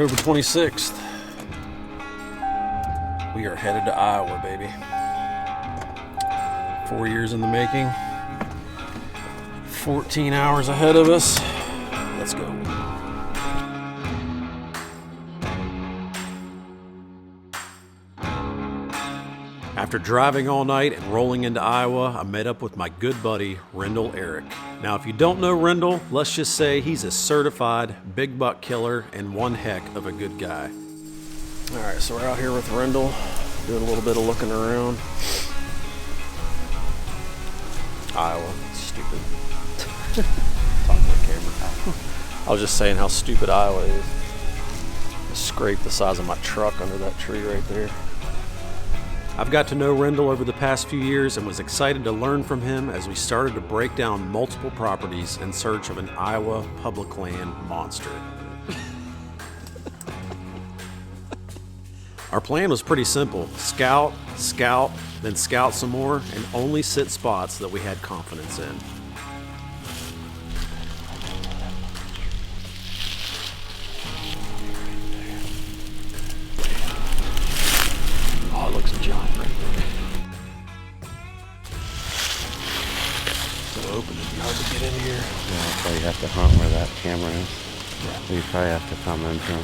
October 26th. We are headed to Iowa, baby. 4 years in the making. 14 hours ahead of us. Let's go. After driving all night and rolling into Iowa, I met up with my good buddy, Rendell Erik. Now, if you don't know Rendell, let's just say he's a certified big buck killer and one heck of a good guy. All right, so we're out here with Rendell, doing a little bit of looking around. Iowa, stupid. Talking to the camera. I was just saying how stupid Iowa is. I scraped the size of my truck under that tree right there. I've got to know Rendell over the past few years and was excited to learn from him as we started to break down multiple properties in search of an Iowa public land monster. Our plan was pretty simple. Scout, then scout some more, and only sit spots that we had confidence in. Oh, it looks giant right there. So open, it'd be hard to get in here. Yeah, that's why you have to hunt where that camera is. Yeah. You probably have to come in from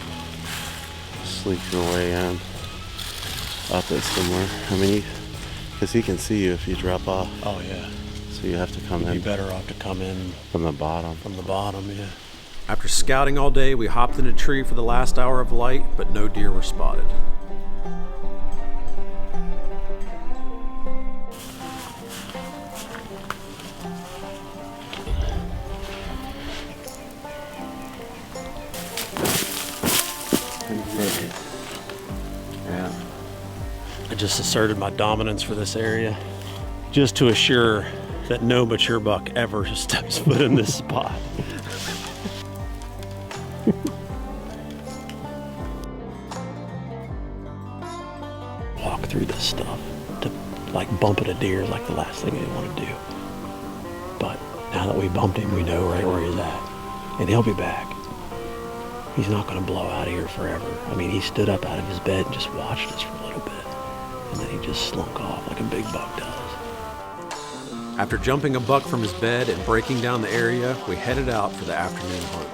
sleep your way in. Up it somewhere. I mean, because he can see you if you drop off. Oh yeah. So you have to come in. You'd be better off to come in from the bottom. From the bottom, yeah. After scouting all day, we hopped in a tree for the last hour of light, but no deer were spotted. Yeah. I just asserted my dominance for this area, just to assure that no mature buck ever steps foot in this spot. Walk through this stuff to like bumping a deer is like the last thing they want to do. But now that we bumped him, we know right where he's at, and he'll be back. He's not going to blow out of here forever. I mean, he stood up out of his bed and just watched us for a little bit. And then he just slunk off like a big buck does. After jumping a buck from his bed and breaking down the area, we headed out for the afternoon hunt.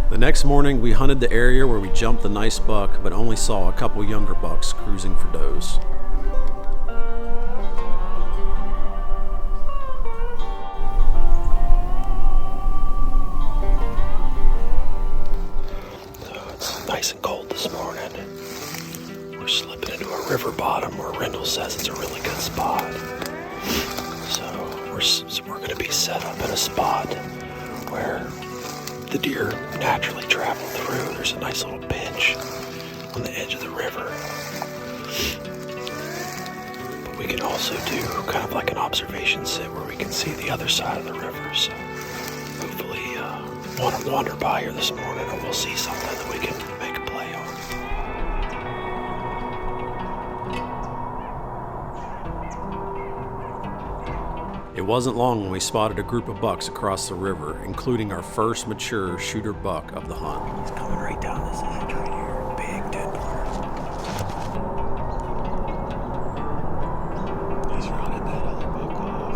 The next morning, we hunted the area where we jumped the nice buck, but only saw a couple younger bucks cruising for does. So it's nice and cold this morning. We're slipping into a river bottom where Rendell says it's a really good spot. So we're going to be set up in a spot where the deer naturally travel through. There's a nice little bench on the edge of the river. But we can also do kind of like an observation sit where we can see the other side of the river. So hopefully want to wander by here this morning and we'll see something that we can make a play on. It wasn't long when we spotted a group of bucks across the river, including our first mature shooter buck of the hunt. He's coming right down this edge right here. Big 10-footer. He's running that other buck off.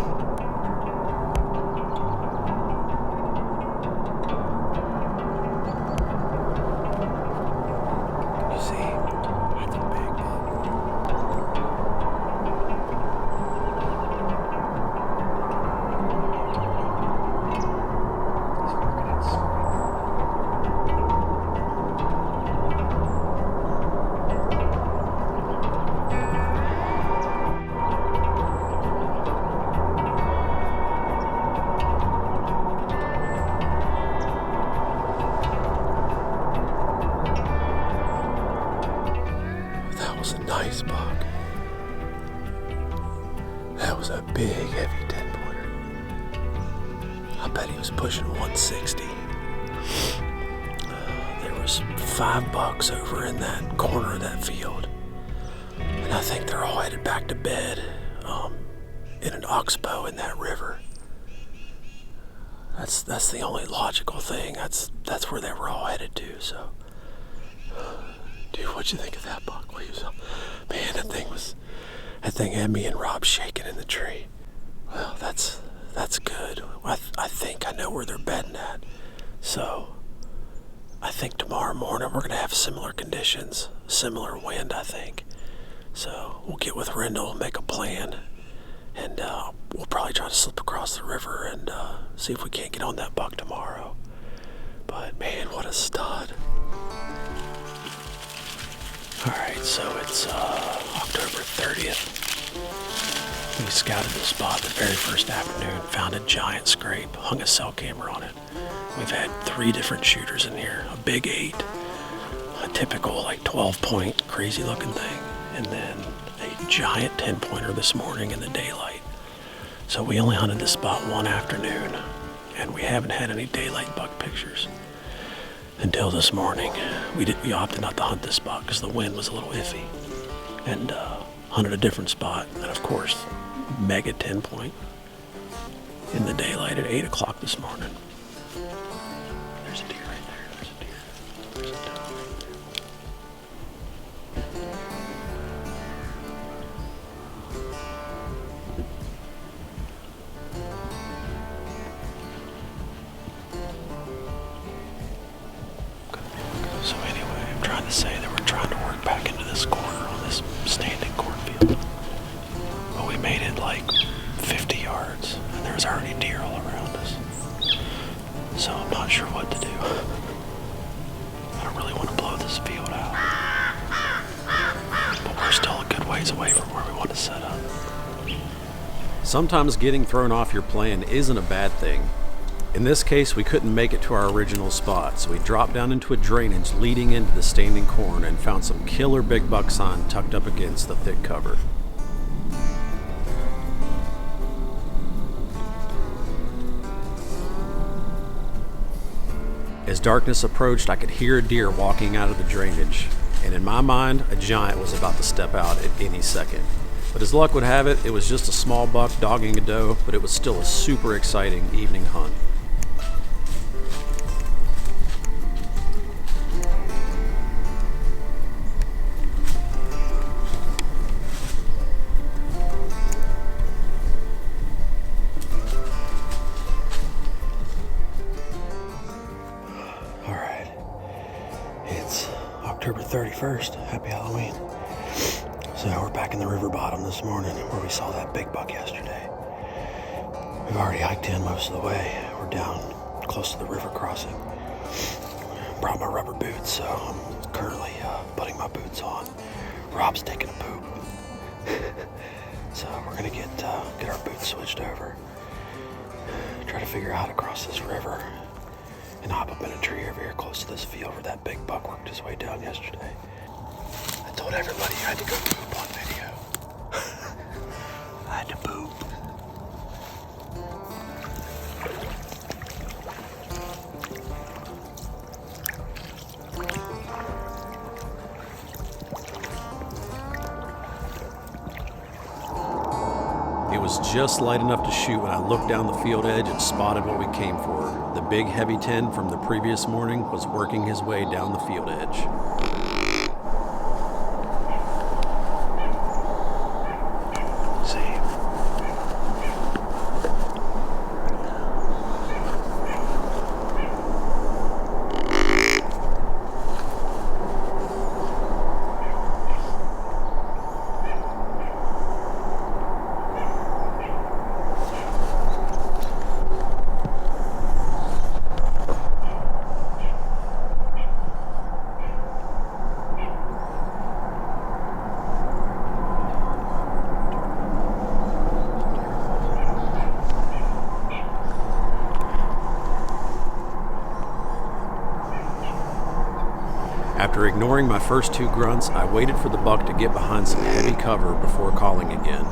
You see? That's a big buck. Big, heavy 10-pointer. I bet he was pushing 160. There was 5 bucks over in that corner of that field. And I think they're all headed back to bed in an oxbow in that river. That's the only logical thing. That's where they were all headed to. So, dude, what'd you think of that buck? Man, that thing had me and Rob shaking in the tree. Well, that's good. I think I know where they're bedding at. So, I think tomorrow morning we're gonna have similar conditions, similar wind, I think. So we'll get with Rendell, make a plan, and we'll probably try to slip across the river and see if we can't get on that buck tomorrow. But man, what a stud. Alright, so it's October 30th. We scouted the spot the very first afternoon, found a giant scrape, hung a cell camera on it. We've had 3 different shooters in here, a big 8, a typical like 12-point crazy looking thing, and then a giant 10-pointer this morning in the daylight. So we only hunted this spot one afternoon, and we haven't had any daylight buck pictures until this morning. We opted not to hunt this spot because the wind was a little iffy, and hunted a different spot, and of course, mega 10-point in the daylight at 8 o'clock this morning. There's a deer right there. There's a deer. There's a doe right there. So anyway, I'm trying to say that we're trying to work back into this corner on this standing cornfield. But we made it like 50 yards, and there was already deer all around us. So I'm not sure what to do. I don't really want to blow this field out. But we're still a good ways away from where we want to set up. Sometimes getting thrown off your plan isn't a bad thing. In this case, we couldn't make it to our original spot, so we dropped down into a drainage leading into the standing corn and found some killer big buck sign tucked up against the thick cover. As darkness approached, I could hear a deer walking out of the drainage, and in my mind, a giant was about to step out at any second. But as luck would have it, it was just a small buck dogging a doe, but it was still a super exciting evening hunt. October 31st. Happy Halloween. So we're back in the river bottom this morning where we saw that big buck yesterday. We've already hiked in most of the way. We're down close to the river crossing. Brought my rubber boots, so I'm currently putting my boots on. Rob's taking a poop. So we're gonna get our boots switched over. Try to figure out how to cross this river and hop up in a tree over here close to this field where that big buck worked his way down yesterday. I told everybody you had to go poop on video. I had to poop. It was just light enough to shoot when I looked down the field edge and spotted what we came for. The big heavy 10 from the previous morning was working his way down the field edge. After ignoring my first 2 grunts, I waited for the buck to get behind some heavy cover before calling again.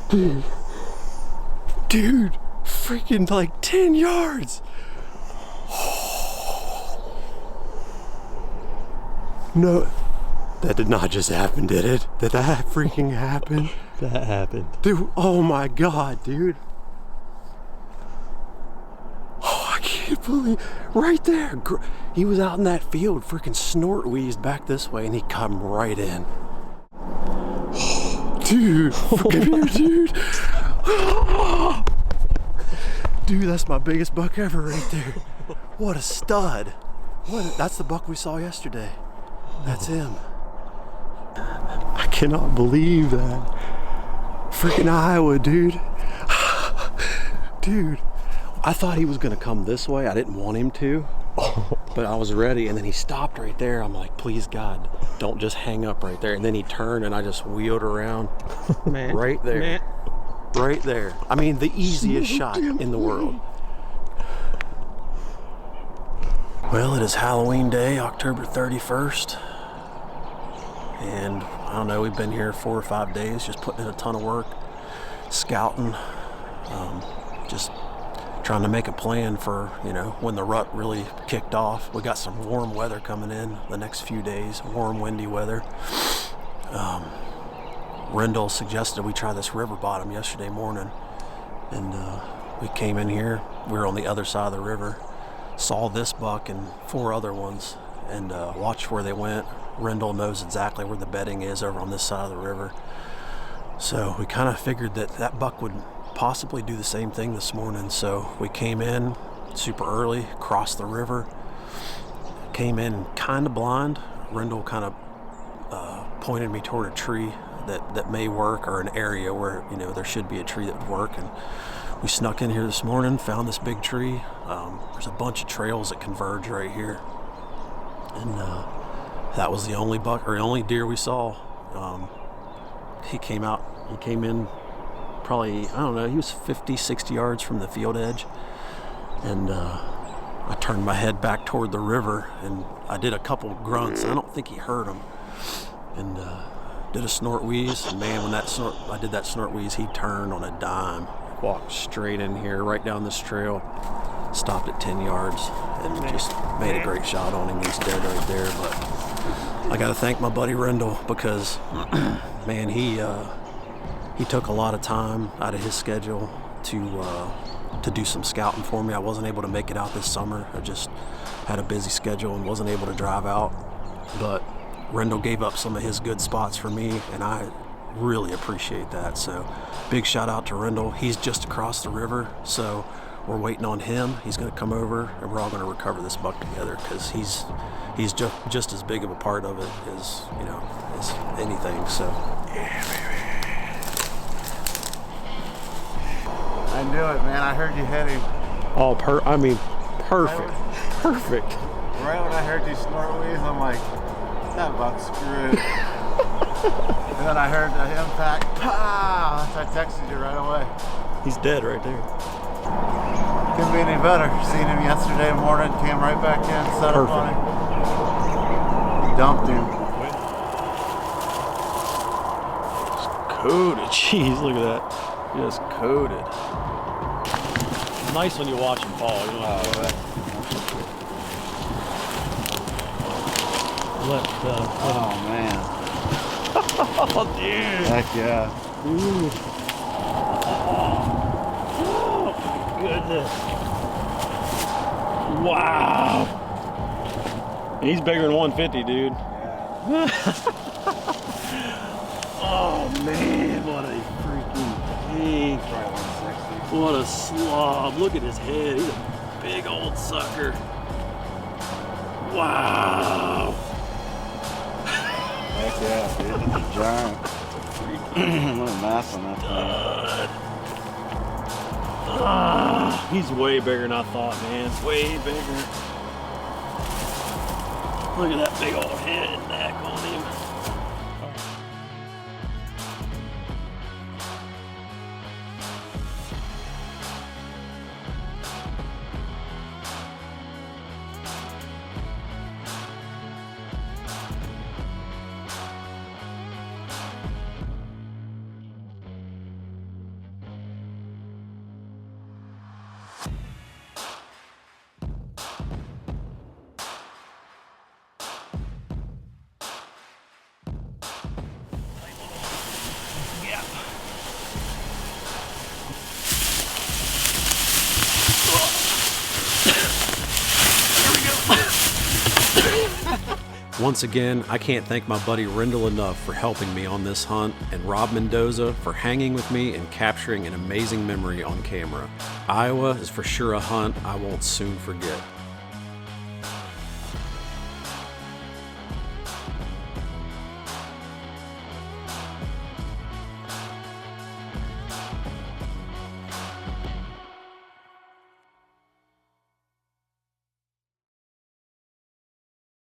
Dude, freaking like 10 yards. No, that did not just happen, did it? Did that freaking happen? That happened. Dude, oh my God, dude. Oh, I can't believe, right there. He was out in that field, freaking snort wheezed back this way, and he come right in. Dude, come here, dude. Dude, that's my biggest buck ever right there. What a stud. That's the buck we saw yesterday. That's him. I cannot believe that. Freaking Iowa, dude. Dude, I thought he was gonna come this way. I didn't want him to, but I was ready, and then he stopped right there. I'm like, please God, don't just hang up right there. And then he turned, and I just wheeled around. Man, right there. man. Right there. I mean, the easiest shot in the world. Well, it is Halloween Day, October 31st. And I don't know, we've been here 4 or 5 days, just putting in a ton of work, scouting, just trying to make a plan for, you know, when the rut really kicked off. We got some warm weather coming in the next few days, warm, windy weather. Rendell suggested we try this river bottom yesterday morning, and we came in here. We were on the other side of the river, saw this buck and 4 other ones, and watched where they went. Rendell knows exactly where the bedding is over on this side of the river, so we kind of figured that buck would possibly do the same thing this morning. So we came in super early, crossed the river, came in kind of blind. Rendell kind of pointed me toward a tree that may work, or an area where, you know, there should be a tree that would work. And we snuck in here this morning, found this big tree. There's a bunch of trails that converge right here, and that was the only buck, or the only deer we saw. He came in probably, I don't know, he was 50, 60 yards from the field edge, and I turned my head back toward the river, and I did a couple grunts. I don't think he heard them, and did a snort wheeze, and man, when I did that snort wheeze, he turned on a dime, walked straight in here, right down this trail, stopped at 10 yards, and just made a great shot on him. He's dead right there. But I got to thank my buddy Rendell, because man, he took a lot of time out of his schedule to do some scouting for me. I wasn't able to make it out this summer. I just had a busy schedule and wasn't able to drive out, but Rendell gave up some of his good spots for me, and I really appreciate that. So big shout out to Rendell. He's just across the river, so we're waiting on him. He's going to come over, and we're all going to recover this buck together, because he's just as big of a part of it as, you know, as anything. So yeah, baby. I knew it, man. I heard you hit him. Oh, perfect. Perfect. Right when I heard you snort wheeze, I'm like, that buck's screwed. And then I heard the impact. Pow! So I texted you right away. He's dead right there. Couldn't be any better. Seen him yesterday morning, came right back in, set up on him. Dumped him. Just coated. Jeez, look at that. Just coated. It's nice when you watch him fall. You know Oh man. oh, dude. Heck yeah. Ooh. Oh, my goodness. Wow. He's bigger than 150, dude. Yeah. Oh, man. What a freaking pig. Probably 160. What a slob. Look at his head. He's a big old sucker. Wow. Heck yeah, dude. He's a giant. What a mass on that thing. He's way bigger than I thought, man. Way bigger. Look at that big old head and neck on him. Once again, I can't thank my buddy Rendell enough for helping me on this hunt, and Rob Mendoza for hanging with me and capturing an amazing memory on camera. Iowa is for sure a hunt I won't soon forget.